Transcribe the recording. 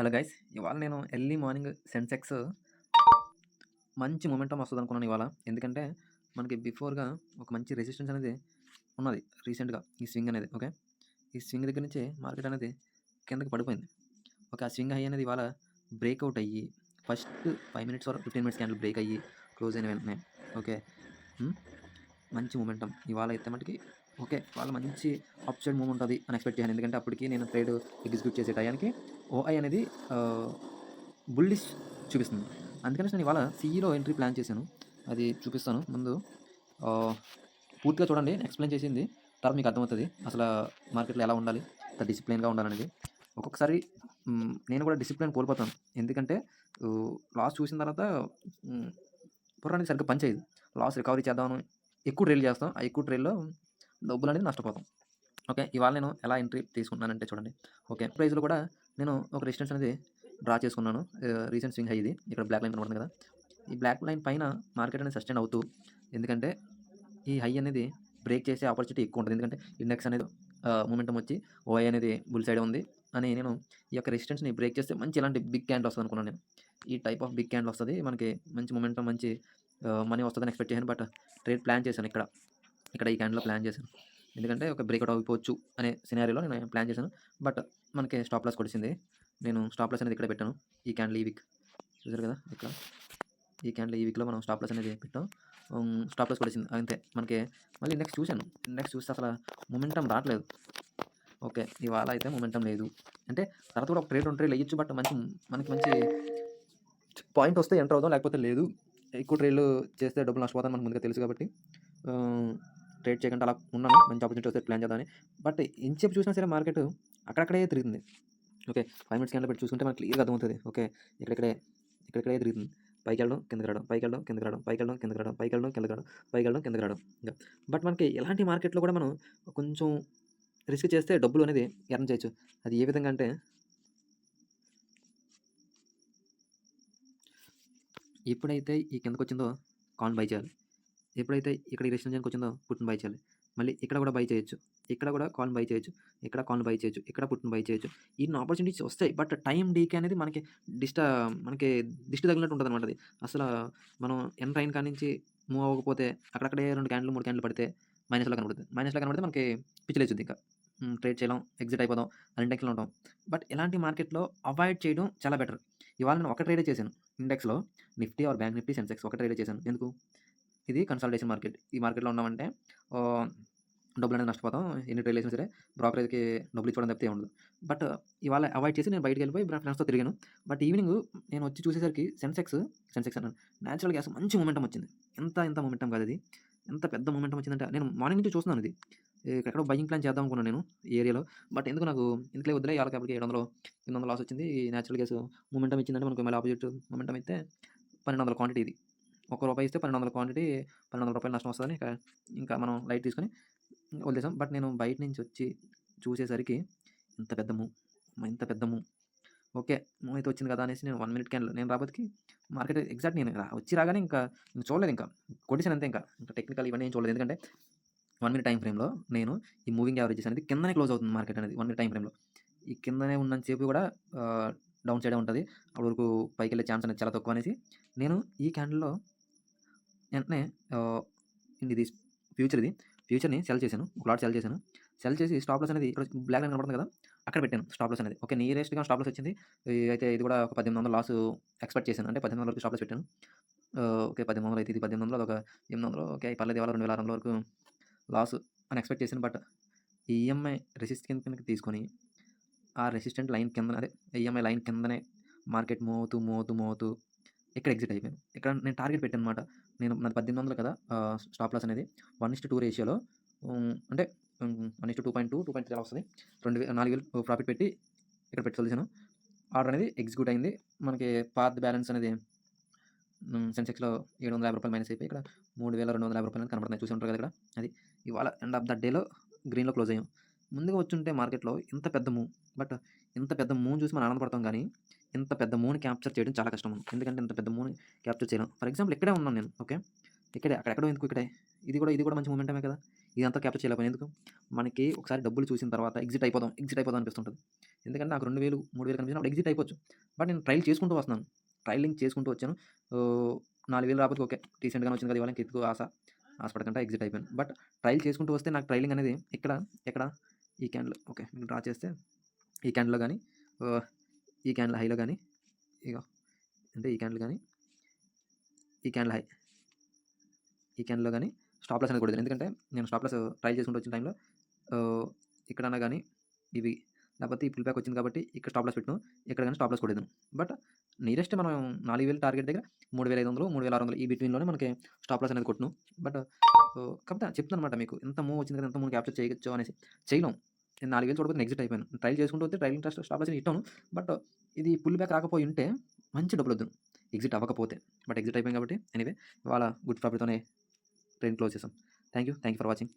Hello guys, ఇవాళ నేను early morning Sensex మంచి మొమెంటమ్ వస్తదనుకున్నాను ఇవాళ. ఎందుకంటే, మనకి బిఫోర్‌గా ఒక మంచి రెసిస్టెన్స్ అనేది ఉన్నది రీసెంట్‌గా ఈ స్వింగ్ అనేది. ఓకే. ఈ స్వింగ్ దగ్గర నుంచే మార్కెట్ అనేది కిందకి పడిపోయింది. ఓకే. ఆ స్వింగ్ హై అనేది ఇవాళ బ్రేక్‌ఔట్ అయ్యి first 5 minutes or 15 minutes candle break అయ్యి క్లోజ్ అయిన వెంటనే ఓకే. హ్మ్. మంచి మొమెంటమ్ ఇవాళ అయితే మటికి ఓకే. ఇవాళ మంచి అప్ సైడ్ మూవ్ ఉంటది అని ఎక్స్‌పెక్ట్ చేశాను. ఎందుకంటే, అప్పటికి నేను ట్రేడ్ ఎగ్జిక్యూట్ చేసే టయానికి ఓఐ అనేది ఆహ్ బుల్లిష్ చూపిస్తుంది. అందుకనేసి నేను ఇవాళ సీఈలో ఎంట్రీ ప్లాన్ చేశాను. అది చూపిస్తాను. ముందు ఆహ్, పూర్తిగా చూడండి. ఎక్స్‌ప్లెయిన్ చేసింది తర్వాత మీకు అర్థమవుతది. అసల మార్కెట్‌లో ఎలా ఉండాలి? ఎంత డిసిప్లిన్‌గా ఉండాలనేది. ఒక్కొక్కసారి నేను కూడా డిసిప్లిన్ కోల్పోతాను. ఎందుకంటే లాస్ చూసిన తర్వాత హ్మ్, బుర్ర అనేది సరిగ్గా పని చేయదు. లాస్ రికవరీ చేద్దామని ఎక్కువ ట్రేడ్‌లు చేస్తాం. ఆ ఎక్కువ ట్రేడ్‌లో డబ్బులనేది నష్టపోతాం. ఓకే. ఇవాళ నేను ఎలా ఎంట్రీ తీసుకుంటున్నానంటే చూడండి. ఓకే. ప్రైస్‌లో కూడా నేను ఒక రెసిస్టెన్స్ అనేది డ్రా చేసుకున్నాను. రీసెంట్ స్వింగ్ హై ఇది. ఇక్కడ బ్లాక్ లైన్ కనపడుతుంది కదా! ఈ బ్లాక్ లైన్ పైన మార్కెట్ అనేది సస్టైన్ అవుతూ ఎందుకంటే ఈ హై అనేది బ్రేక్ చేసే ఆపర్చునిటీ ఎక్కువ ఉంటది. ఎందుకంటే ఇండెక్స్ అనేది మొమెంటమ్ వచ్చి ఓఐ అనేది బుల్ సైడే ఉంది అని నేను ఈ యొక్క రెసిస్టెన్స్‌ని బ్రేక్ చేస్తే మంచి ఇలాంటి బిగ్ క్యాండిల్ వస్తదనుకున్నాను నేను. ఈ టైప్ ఆఫ్ బిగ్ క్యాండిల్ వస్తది. మనకి మంచి మొమెంటమ్ మంచి మనీ వస్తదని ఎక్స్‌పెక్ట్ చేశాను. బట్ ట్రేడ్ ప్లాన్ చేశాను ఇక్కడ. ఇక్కడ ఈ క్యాండిల్‌లో ప్లాన్ చేశాను. ఎందుకంటే ఒక బ్రేక్‌ఔట్ అయిపోవచ్చు అనే సినారియోలో నేను ప్లాన్ చేశాను. బట్ మనకి స్టాప్ లాస్ కొట్టేసింది. నేను స్టాప్ లాస్ అనేది ఇక్కడే పెట్టాను. ఈ క్యాండిల్ ఈ వీక్ చూసారు కదా! ఇక్కడ ఈ క్యాండిల్ ఈ వీక్‌లో మనం స్టాప్ లాస్ అనేది పెట్టాం. స్టాప్ లాస్ కొట్టేసింది. అంతే. మనకి మళ్ళీ ఇండెక్స్ చూసాను. ఇండెక్స్ చూస్తే అసల మొమెంటమ్ రాట్లేదు. ఓకే. ఇవాళ అయితే మొమెంటమ్ లేదు. అంటే తర్వాత కూడా ఒక ట్రేడ్, 2 ట్రేడ్‌లు ఎయొచ్చు. బట్ మనకి మంచి పాయింట్ వస్తే ఎంటర్ అవుదాం. లేకపోతే లేదు. ఎక్కువ ట్రేడ్‌లు చేస్తే డబ్బులు నష్టపోతాను మనకు ముందుగా తెలుసు కాబట్టి ఆహ్, ట్రేడ్ చేయకుండా అలా ఉన్నాను. మంచి ఆపర్చునిటీ వస్తే ప్లాన్ చేద్దామని. బట్ ఎంతసేపు చూసినా సరే మార్కెట్ అక్కడక్కడే తిరుగుతుంది. ఓకే. 5 మినిట్స్ క్యాండిల్ పెట్టి చూసుకుంటే మనకు క్లియర్‌గా అర్థమవుతది. ఓకే. ఇక్కడిక్కడే తిరుగుతుంది. పైకెళ్ళడం, కిందకి రావడం, పైకెళ్ళడం, కిందకి రావడం, పైకెళ్ళడం, కిందకి రావడం, పైకెళ్ళడం, కిందకి రావడం, పైకెళ్ళడం, కిందకి రావడం. ఇంక బట్ మనకి ఎలాంటి మార్కెట్‌లో కూడా మనం కొంచెం రిస్క్ చేస్తే డబ్బులు అనేది ఎర్న్ చేయొచ్చు. అది ఏ విధంగా అంటే ఎప్పుడైతే ఈ కిందకొచ్చిందో కాల్‌ని బై చేయాలి. ఎప్పుడైతే ఇక్కడ ఈ రెసిస్టెన్స్ జోన్‌కొచ్చిందో పుట్‌ని బై చేయాలి. మళ్ళీ ఇక్కడ కూడా బై చేయొచ్చు. ఇక్కడ కూడా కాల్‌ని బై చేయొచ్చు. ఇక్కడ కాల్‌ని బై చేయొచ్చు. ఇక్కడ పుట్‌ని బై చేయొచ్చు. ఇన్ని ఆపర్చునిటీస్ వస్తాయి. బట్ టైమ్ డీకే అనేది మనకి దిష్టి తగిలినట్టు ఉంటదనమాట అది. అసల మనం ఎండ్ ట్రైన్ కాడ్నుంచి మూవ్ అవ్వకపోతే అక్కడక్కడే 2 క్యాండిల్‌లు, 3 క్యాండిల్‌లు పడితే మైనస్‌లో కనపడుద్ది. మైనస్‌లో కనపడితే మనకి పిచ్చి లేచిద్దింక. ట్రేడ్ చేయలేం, ఎగ్జిట్ అయిపోదాం అని ఇంటెన్షన్‌లో ఉంటాం. బట్ ఇలాంటి మార్కెట్‌లో అవాయిడ్ చేయడం చాలా బెటర్. ఇవాళ నేను ఒక ట్రేడే చేశాను. ఇండెక్స్‌లో Nifty or bank Nifty, Sensex ఒక ట్రేడే చేశాను. ఎందుకు? ఇది కన్సాలిడేషన్ మార్కెట్. ఈ మార్కెట్‌లో ఉన్నామంటే ఆహ్, డబ్బులనేవి నష్టపోతాం. ఎన్ని ట్రేడ్‌లు ఏసినా సరే బ్రోకరేజ్‌కి డబ్బులు ఇచ్చుకోవడం తప్పితే ఏముండదు. బట్ ఇవాళ అవాయిడ్ చేసి నేను బయటికెళ్ళిపోయి ఫ్రెండ్స్‌తో తిరిగాను. బట్ ఈవినింగు నేను వచ్చి చూసేసరికి సెన్సెక్స్ అన్నాను. నేచురల్ గ్యాస్ మంచి మొమెంటమ్ వచ్చింది. ఇంత మొమెంటమ్ కాదది. ఎంత పెద్ద మొమెంటమ్ వచ్చిందంటే నేను మార్నింగ్ నుంచి చూస్తున్నాను ఇది. ఎక్కడో బయింగ్ ప్లాన్ చేద్దాం అనుకున్నాను నేను ఈ ఏరియాలో. బట్ ఎందుకో నాకు ఎందుకులే వద్దులే ఇయాలకి 700, 800 లాస్ వచ్చింది. నేచురల్ గ్యాస్ మొమెంటమ్ ఇచ్చిందంటే మనకు మళ్ళీ ఆపోజిట్ మొమెంటమ్ ఇస్తే 1200 క్వాంటిటీ ఇది. రూ. 1 ఇస్తే 1200 క్వాంటిటీ రూ. 1200 నష్టం వస్తదని ఇంకా మనం లైట్ తీసుకొని వదిలేసాం. బట్ నేను బయట నుంచి వచ్చి చూసేసరికి ఇంత పెద్ద మూవ్, ఇంత పెద్ద మూవ్. ఓకే. మూవ్ అయితే వచ్చింది కదా! అనేసి నేను 1 మినిట్ క్యాండిల్ నేను రాబోతికి మార్కెట్ ఎగ్జాక్ట్ నేను వచ్చి రాగానే ఇంక చూడలేదు ఇంకా. కొట్టేసాను అంతే ఇంకా. ఇంకా టెక్నికల్ ఇవన్నీ ఏం చూడలేదు. ఎందుకంటే 1 మినిట్ టైమ్ ఫ్రేమ్‌లో నేను ఈ మూవింగ్ యావరేజెస్ అనేది కిందనే క్లోజ్ అవుతుంది మార్కెట్ అనేది 1 మినిట్ టైమ్ ఫ్రేమ్‌లో. ఈ కిందనే ఉన్నంత సేపు కూడా ఆహ్, డౌన్ సైడే ఉంటది. అప్పటి వరకు పైకెళ్ళే ఛాన్స్ అనేది చాలా తక్కువ అనేసి నేను ఈ క్యాండిల్‌లో వెంటనే ఆహ్, ఇది ఫ్యూచర్ ఇది. ఫ్యూచర్‌ని సెల్ చేశాను. ఒక లాట్ సెల్ చేశాను. సెల్ చేసి స్టాప్ లాస్ అనేది ఇక్కడ బ్లాక్ లైన్ కనపడుతుంది కదా! అక్కడ పెట్టాను స్టాప్ లాస్ అనేది. ఓకే. నియరెస్ట్‌గా స్టాప్ లాస్ వచ్చింది. అయితే ఇది కూడా ఒక 1800 లాస్ ఎక్స్‌పెక్ట్ చేశాను. అంటే 1800 వరకు స్టాప్ లాస్ పెట్టాను. ఓకే. 1800 అయితే ఇది 1800 అదొక 800 ఓకే. పర్లేదు ఇవాళ 2600 వరకు లాస్ అని ఎక్స్‌పెక్ట్ చేశాను. బట్ ఈఎంఐ కిందకి తీసుకొని ఆ రెసిస్టెంట్ లైన్ కిందన అదే ఈఎంఐ లైన్ కిందనే మార్కెట్ మూవ్ అవుతూ ఇక్కడ ఎగ్జిట్ అయిపోయాను. ఇక్కడ నేను టార్గెట్ పెట్టాననమాట. నాది 1800 కదా! స్టాప్ లాస్ అనేది 1:2 రేషియోలో అంటే 1:2.2, 2.3 అలా వస్తది. 4000 ప్రాఫిట్ పెట్టి ఇక్కడ పెట్టి వదిలేసాను. ఆర్డర్ అనేది ఎగ్జిక్యూట్ అయింది. మనకి పాత్ బ్యాలెన్స్ అనేది సెన్సెక్స్‌లో రూ. 750 మైనస్ అయిపోయి ఇక్కడ రూ. 3250 అనేది కనపడుతున్నాయి. చూసి ఉంటారు కదా! ఇక్కడ. అది ఇవాళ ఎండ్ ఆఫ్ ద డేలో గ్రీన్‌లో క్లోజ్ అయ్యాం. ముందుగా వచ్చుంటే మార్కెట్‌లో ఇంత పెద్ద మూవ్. బట్ ఇంత పెద్ద మూవ్‌ని చూసి మనం ఆనందపడతాం గానీ, ఇంత పెద్ద మూవ్‌ని క్యాప్చర్ చేయడం చాలా కష్టం మనం. ఎందుకంటే ఇంత పెద్ద మూవ్‌ని క్యాప్చర్ చేయలేం. ఫర్ ఎగ్జాంపుల్ ఇక్కడే ఉన్నాను నేను. ఓకే. ఇక్కడే అక్కడెక్కడో ఎందుకు ఇక్కడే. ఇది కూడా మంచి మొమెంటమే కదా! ఇదంతా క్యాప్చర్ చేయలేకపోయాను. ఎందుకు? మనకి ఒకసారి డబ్బులు చూసిన తర్వాత ఎగ్జిట్ అయిపోదాం అనిపిస్తుంటది. ఎందుకంటే నాకు 2000, 3000 కనిపించినప్పుడు ఎగ్జిట్ అయిపోవచ్చు. బట్ నేను ట్రైల్ చేసుకుంటూ వస్తున్నాను. ట్రైలింగ్ చేసుకుంటూ వచ్చాను. ఓహ్, 4000 రాకపోతే ఓకే. రీసెంట్‌గానే వచ్చింది కదా! ఇవాళ ఇంకెందుకు ఆశపడకంట ఎగ్జిట్ అయిపోయాను. బట్ ట్రైల్ చేసుకుంటూ వస్తే నాకు ట్రైలింగ్ అనేది ఇక్కడ, ఎక్కడ ఈ క్యాండిల్ ఓకే. డ్రా చేస్తే ఈ క్యాండిల్‌లో గాని, ఆహ్, ఈ క్యాండిల్ హైలో గాని, ఇగో అంటే ఈ క్యాండిల్ గాని, ఈ క్యాండిల్ హై, ఈ క్యాండిల్‌లో గాని స్టాప్ లాస్ అనేది కొట్టేదాన్ని. ఎందుకంటే నేను స్టాప్ లాస్ ట్రైల్ చేసుకుంటూ వచ్చిన టైంలో ఆహ్, ఇక్కడన్నా గాని ఇవి లేకపోతే ఈ పుల్ బ్యాక్ వచ్చింది కాబట్టి ఇక్కడ స్టాప్ లాస్ పెట్టాను. ఇక్కడ గాని స్టాప్ లాస్ కొట్టేదాన్ని. బట్ నియరెస్ట్ మనం 4000 టార్గెట్ దగ్గర 3500, 3600 ఈ బిట్వీన్‌లోనే మనకి స్టాప్ లాస్ అనేది కొట్టినాం. బట్ కాకపోతే చెప్తున్నానన్నమాట మీకు. ఇంత మూవ్ వచ్చింది కదా! ఇంత మూవ్‌ని క్యాప్చర్ చేయొచ్చు అనేసి. చేయలేం. నేను 4000 చూడకపోతే నేను ఎగ్జిట్ అయిపోయాను. ట్రైల్ చేసుకుంటూ వస్తే ట్రైలింగ్ స్టాప్ లాస్ హిట్టాను. బట్ ఇది పుల్ బ్యాక్ రాకపోయుంటే మంచి డబ్బులొద్దును. ఎగ్జిట్ అవ్వకపోతే. బట్ ఎగ్జిట్ అయిపోయాం కాబట్టి ఎనీవే ఇవాళ గుడ్ ప్రాఫిట్‌తోనే ట్రైన్ క్లోజ్ చేసాం. Thank you for watching.